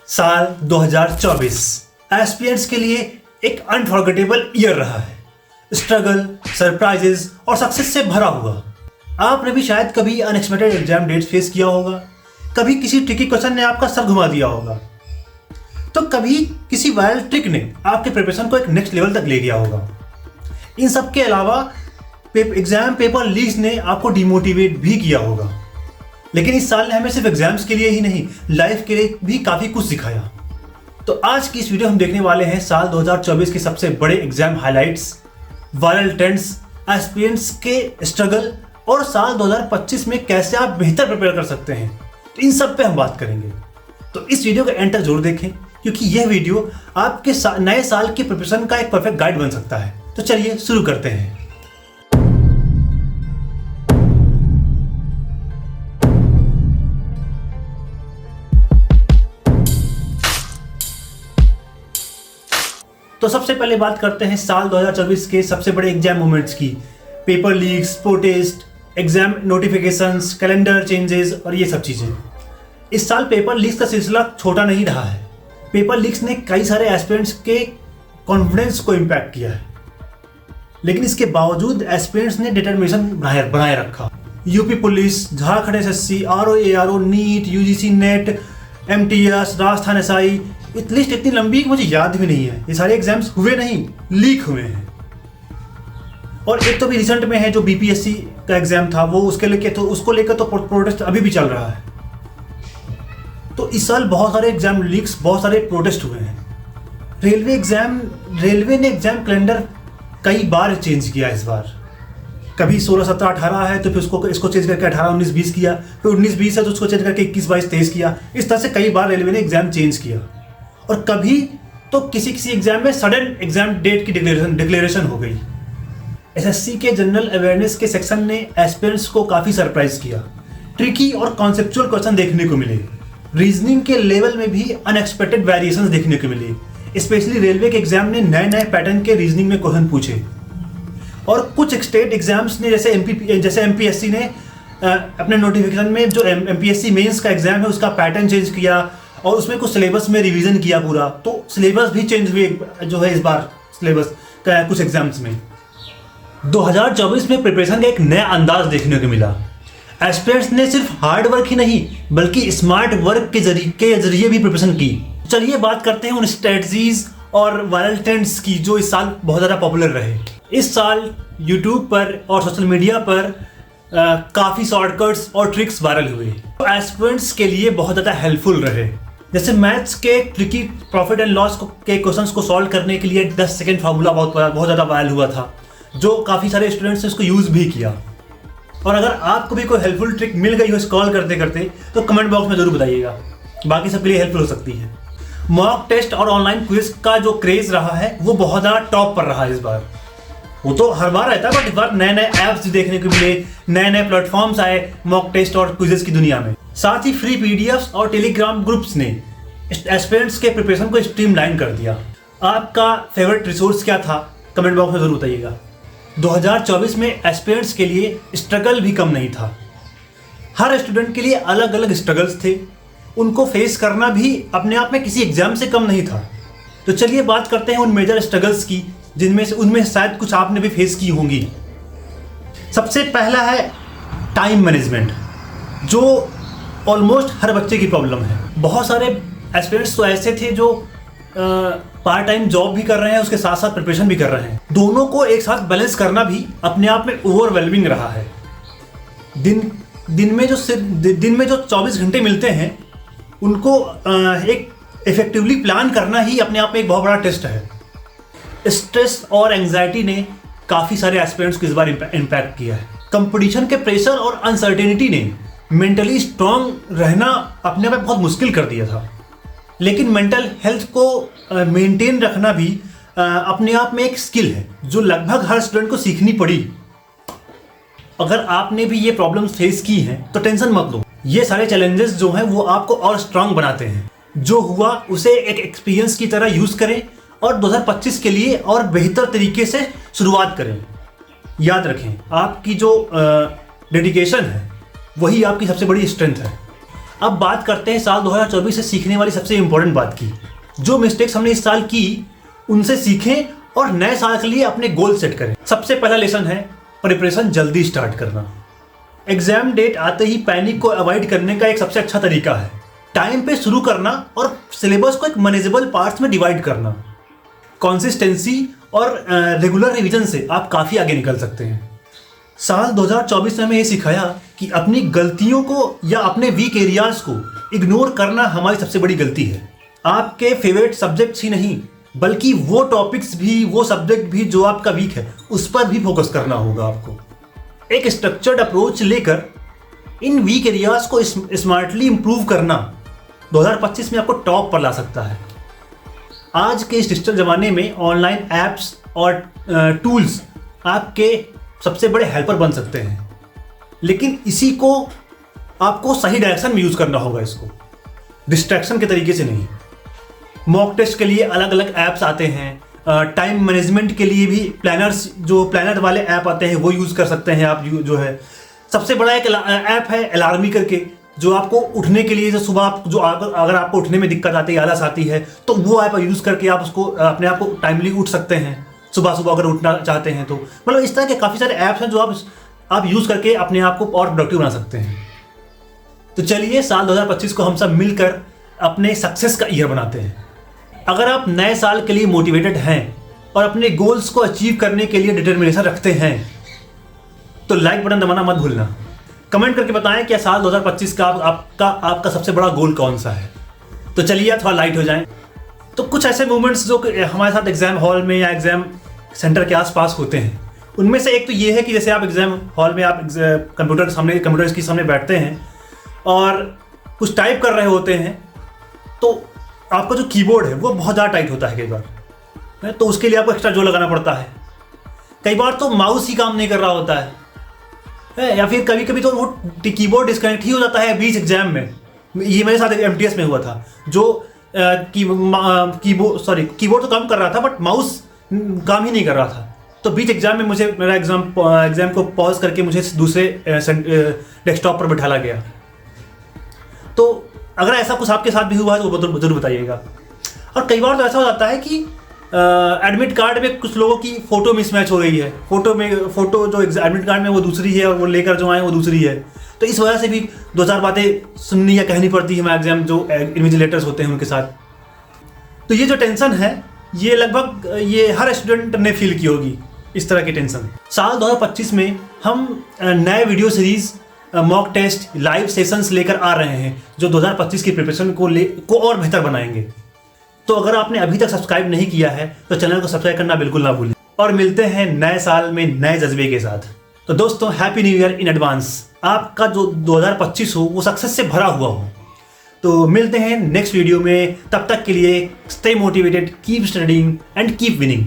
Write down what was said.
साल 2024 एस्पिरेंट्स के लिए एक अनफॉरगेटेबल ईयर रहा है। स्ट्रगल, सरप्राइजेस और सक्सेस से भरा हुआ। आपने भी शायद कभी अनएक्सपेक्टेड एग्जाम डेट्स फेस किया होगा, कभी किसी ट्रिकी क्वेश्चन ने आपका सर घुमा दिया होगा, तो कभी किसी वायरल ट्रिक ने आपके प्रिपरेशन को एक नेक्स्ट लेवल तक ले गया होगा। इन सब के अलावा एग्जाम पेपर लीक्स ने आपको डिमोटिवेट भी किया होगा। लेकिन इस साल ने हमें सिर्फ एग्जाम्स के लिए ही नहीं, लाइफ के लिए भी काफ़ी कुछ सिखाया। तो आज की इस वीडियो हम देखने वाले हैं साल 2024 के सबसे बड़े exam highlights, viral trends, aspirants के स्ट्रगल और साल 2025 में कैसे आप बेहतर प्रिपेयर कर सकते हैं। तो इन सब पे हम बात करेंगे। तो इस वीडियो को एंड तक जरूर देखें, क्योंकि यह वीडियो आपके नए साल की प्रिपरेशन का एक परफेक्ट गाइड बन सकता है। तो चलिए शुरू करते हैं। तो सबसे पहले बात करते हैं साल 2024 के सबसे बड़े एग्जाम मोमेंट्स की। Paper leaks, protest, exam notifications, calendar changes और ये सब चीज़ें। इस साल पेपर लीक्स का सिलसिला छोटा नहीं रहा है। पेपर लीक्स ने कई सारे एस्पिरेंट्स के कॉन्फिडेंस को इम्पैक्ट किया है, लेकिन इसके बावजूद एस्पिरेंट्स ने डिटर्मिनेशन बनाए रखा। UP police, Jharkhand SSC, RO, NEET, UGC NET, MTS, Rajasthan SI, list इतनी लंबी कि मुझे याद भी नहीं है। ये सारे एग्जाम्स हुए नहीं, लीक हुए हैं। और एक तो भी रिसेंट में है जो बीपीएससी का एग्जाम था, वो उसको लेकर तो प्रोटेस्ट अभी भी चल रहा है। तो इस साल बहुत सारे एग्जाम लीक्स, बहुत सारे प्रोटेस्ट हुए हैं। रेलवे ने एग्जाम कैलेंडर कई बार चेंज किया इस बार। कभी 16, 17, 18 है तो फिर इसको चेंज करके 18, 19, 20 किया, फिर 19, 20 है तो उसको चेंज करके 21, 22, 23 किया। इस तरह से कई बार रेलवे ने एग्जाम चेंज किया। और कभी तो किसी एग्जाम में सडन एग्जाम डेट की डिक्लेरेशन हो गई। एसएससी के जनरल अवेयरनेस के सेक्शन ने एस्पिरेंट्स को काफ़ी सरप्राइज किया। ट्रिकी और कॉन्सेप्चुअल क्वेश्चन देखने को मिले। रीजनिंग के लेवल में भी अनएक्सपेक्टेड वेरिएशंस देखने को मिले। स्पेशली रेलवे के एग्जाम ने नए पैटर्न के रीजनिंग में क्वेश्चन पूछे। और कुछ स्टेट एग्जाम्स ने जैसे एमपीएससी ने अपने नोटिफिकेशन में जो एमपीएससी मेंस का एग्जाम है उसका पैटर्न चेंज किया और उसमें कुछ सिलेबस में रिवीजन किया पूरा। तो सिलेबस भी चेंज हुए जो है इस बार सिलेबस का कुछ एग्जाम्स में। 2024 में प्रिपरेशन का एक नया अंदाज देखने को मिला। एस्पिरेंट्स ने सिर्फ हार्ड वर्क ही नहीं बल्कि स्मार्ट वर्क के जरिए भी प्रिपरेशन की। चलिए बात करते हैं उन स्ट्रेटजीज और वायरल ट्रेंड्स की जो इस साल बहुत ज़्यादा पॉपुलर रहे। इस साल यूट्यूब पर और सोशल मीडिया पर काफ़ी शॉर्टकट्स और ट्रिक्स वायरल हुए तो एस्पिरेंट्स के लिए बहुत ज़्यादा हेल्पफुल रहे। जैसे मैथ्स के ट्रिकी प्रॉफिट एंड लॉस के क्वेश्चंस को सॉल्व करने के लिए 10 सेकेंड फार्मूला बहुत ज़्यादा वायरल हुआ था, जो काफ़ी सारे स्टूडेंट्स ने उसको यूज़ भी किया। और अगर आपको भी कोई हेल्पफुल ट्रिक मिल गई हो स्क्रॉल करते करते तो कमेंट बॉक्स में ज़रूर बताइएगा, बाकी सबके लिए हेल्पफुल हो सकती है। मॉक टेस्ट और ऑनलाइन क्विज का जो क्रेज़ रहा है वो बहुत ज़्यादा टॉप पर रहा है इस बार। वो तो हर बार रहता है, बट इस बार नए ऐप्स देखने को मिले, नए प्लेटफॉर्म्स आए मॉक टेस्ट और क्विजेस की दुनिया में। साथ ही फ्री पीडीएफ्स और टेलीग्राम ग्रुप्स ने एस्पिरेंट्स के प्रिपरेशन को स्ट्रीमलाइन कर दिया। आपका फेवरेट रिसोर्स क्या था कमेंट बॉक्स में जरूर बताइएगा। 2024 में एस्पिरेंट्स के लिए स्ट्रगल भी कम नहीं था। हर स्टूडेंट के लिए अलग अलग स्ट्रगल्स थे, उनको फेस करना भी अपने आप में किसी एग्जाम से कम नहीं था। तो चलिए बात करते हैं उन मेजर स्ट्रगल्स की उनमें शायद कुछ आपने भी फेस की होंगी। सबसे पहला है टाइम मैनेजमेंट, जो ऑलमोस्ट हर बच्चे की प्रॉब्लम है। बहुत सारे एस्पिरेंट्स तो ऐसे थे जो पार्ट टाइम जॉब भी कर रहे हैं, उसके साथ साथ प्रिपरेशन भी कर रहे हैं। दोनों को एक साथ बैलेंस करना भी अपने आप में ओवरवेलमिंग रहा है। दिन में जो 24 घंटे मिलते हैं उनको एक इफेक्टिवली प्लान करना ही अपने आप में एक बहुत बड़ा टेस्ट है। स्ट्रेस और एंजाइटी ने काफ़ी सारे एस्पिरेंट्स को इस बार इम्पैक्ट किया है। कंपटीशन के प्रेशर और अनसर्टेनिटी ने मेंटली स्ट्रांग रहना अपने आप में बहुत मुश्किल कर दिया था। लेकिन मेंटल हेल्थ को मेंटेन रखना भी अपने आप में एक स्किल है जो लगभग हर स्टूडेंट को सीखनी पड़ी। अगर आपने भी ये प्रॉब्लम्स फेस की हैं तो टेंशन मत लो। ये सारे चैलेंजेस जो हैं वो आपको और स्ट्रांग बनाते हैं। जो हुआ उसे एक एक्सपीरियंस की तरह यूज़ करें और 2025 के लिए और बेहतर तरीके से शुरुआत करें। याद रखें, आपकी जो डेडिकेशन है वही आपकी सबसे बड़ी स्ट्रेंथ है। अब बात करते हैं साल 2024 से सीखने वाली सबसे इंपॉर्टेंट बात की। जो मिस्टेक्स हमने इस साल की उनसे सीखें और नए साल के लिए अपने गोल सेट करें। सबसे पहला लेसन है प्रिपरेशन जल्दी स्टार्ट करना। एग्जाम डेट आते ही पैनिक को अवॉइड करने का एक सबसे अच्छा तरीका है टाइम पे शुरू करना और सिलेबस को एक मैनेजेबल पार्ट्स में डिवाइड करना। कंसिस्टेंसी और रेगुलर रिवीजन से आप काफ़ी आगे निकल सकते हैं। साल 2024 में हमें ये सिखाया कि अपनी गलतियों को या अपने वीक एरियाज को इग्नोर करना हमारी सबसे बड़ी गलती है। आपके फेवरेट सब्जेक्ट्स ही नहीं बल्कि वो टॉपिक्स भी, वो सब्जेक्ट भी जो आपका वीक है उस पर भी फोकस करना होगा आपको। एक स्ट्रक्चर्ड अप्रोच लेकर इन वीक एरियाज को स्मार्टली इंप्रूव करना 2025 में आपको टॉप पर ला सकता है। आज के इस डिजिटल ज़माने में ऑनलाइन ऐप्स और टूल्स आपके सबसे बड़े हेल्पर बन सकते हैं, लेकिन इसी को आपको सही डायरेक्शन में यूज़ करना होगा, इसको डिस्ट्रैक्शन के तरीके से नहीं। मॉक टेस्ट के लिए अलग अलग ऐप्स आते हैं, टाइम मैनेजमेंट के लिए भी प्लानर वाले ऐप आते हैं, वो यूज़ कर सकते हैं आप। जो है सबसे बड़ा एक ऐप है अलार्मी करके, जो आपको उठने के लिए, जो सुबह अगर आपको उठने में दिक्कत आती है, आलस आती है, तो वो ऐप यूज़ करके आप उसको अपने आप को टाइमली उठ सकते हैं सुबह अगर उठना चाहते हैं तो। मतलब इस तरह के काफ़ी सारे ऐप्स हैं जो आप यूज़ करके अपने आप को और प्रोडक्टिव बना सकते हैं। तो चलिए साल 2025 को हम सब मिलकर अपने सक्सेस का ईयर बनाते हैं। अगर आप नए साल के लिए मोटिवेटेड हैं और अपने गोल्स को अचीव करने के लिए डिटर्मिनेशन रखते हैं तो लाइक बटन दबाना मत भूलना। कमेंट करके बताएं कि साल 2025 का आपका सबसे बड़ा गोल कौन सा है। तो चलिए थोड़ा लाइट हो जाएं। तो कुछ ऐसे मोमेंट्स जो हमारे साथ एग्जाम हॉल में या एग्जाम सेंटर के आसपास होते हैं, उनमें से एक तो ये है कि जैसे आप एग्जाम हॉल में आप कंप्यूटर के सामने बैठते हैं और कुछ टाइप कर रहे होते हैं, तो आपका जो कीबोर्ड है वो बहुत ज़्यादा टाइट होता है कई बार, तो उसके लिए आपको एक्स्ट्रा जोर लगाना पड़ता है। कई बार तो माउस ही काम नहीं कर रहा होता है, या फिर कभी कभी तो वो कीबोर्ड डिस्कनेक्ट ही हो जाता है बीच एग्जाम में। ये मेरे साथ MTS में हुआ था, जो कीबोर्ड तो काम कर रहा था बट माउस काम ही नहीं कर रहा था। तो बीच एग्जाम में मुझे मेरा एग्जाम को पॉज करके मुझे दूसरे डेस्कटॉप पर बैठाला गया। तो अगर ऐसा कुछ आपके साथ भी हुआ है तो जरूर बताइएगा। और कई बार तो ऐसा हो जाता है कि एडमिट कार्ड में कुछ लोगों की फ़ोटो मिसमैच हो रही है, फ़ोटो जो एडमिट कार्ड में वो दूसरी है और वो लेकर जो आए वो दूसरी है। तो इस वजह से भी 2-4 बातें सुननी या कहनी पड़ती है हमारे एग्जाम जो इन्विजिलेटर्स होते हैं उनके साथ। तो ये जो टेंशन है ये लगभग हर स्टूडेंट ने फील की होगी, इस तरह की टेंशन। साल 2025 में हम नए video series, mock test, live sessions लेकर आ रहे हैं जो 2025 की प्रिपरेशन को और बेहतर बनाएंगे। तो अगर आपने अभी तक सब्सक्राइब नहीं किया है तो चैनल को सब्सक्राइब करना बिल्कुल ना भूलें। और मिलते हैं नए साल में नए जज्बे के साथ। तो दोस्तों happy new year in advance. आपका जो 2025 हो वो सक्सेस से भरा हुआ हो। तो मिलते हैं नेक्स्ट वीडियो में, तब तक के लिए stay motivated, keep studying and keep winning.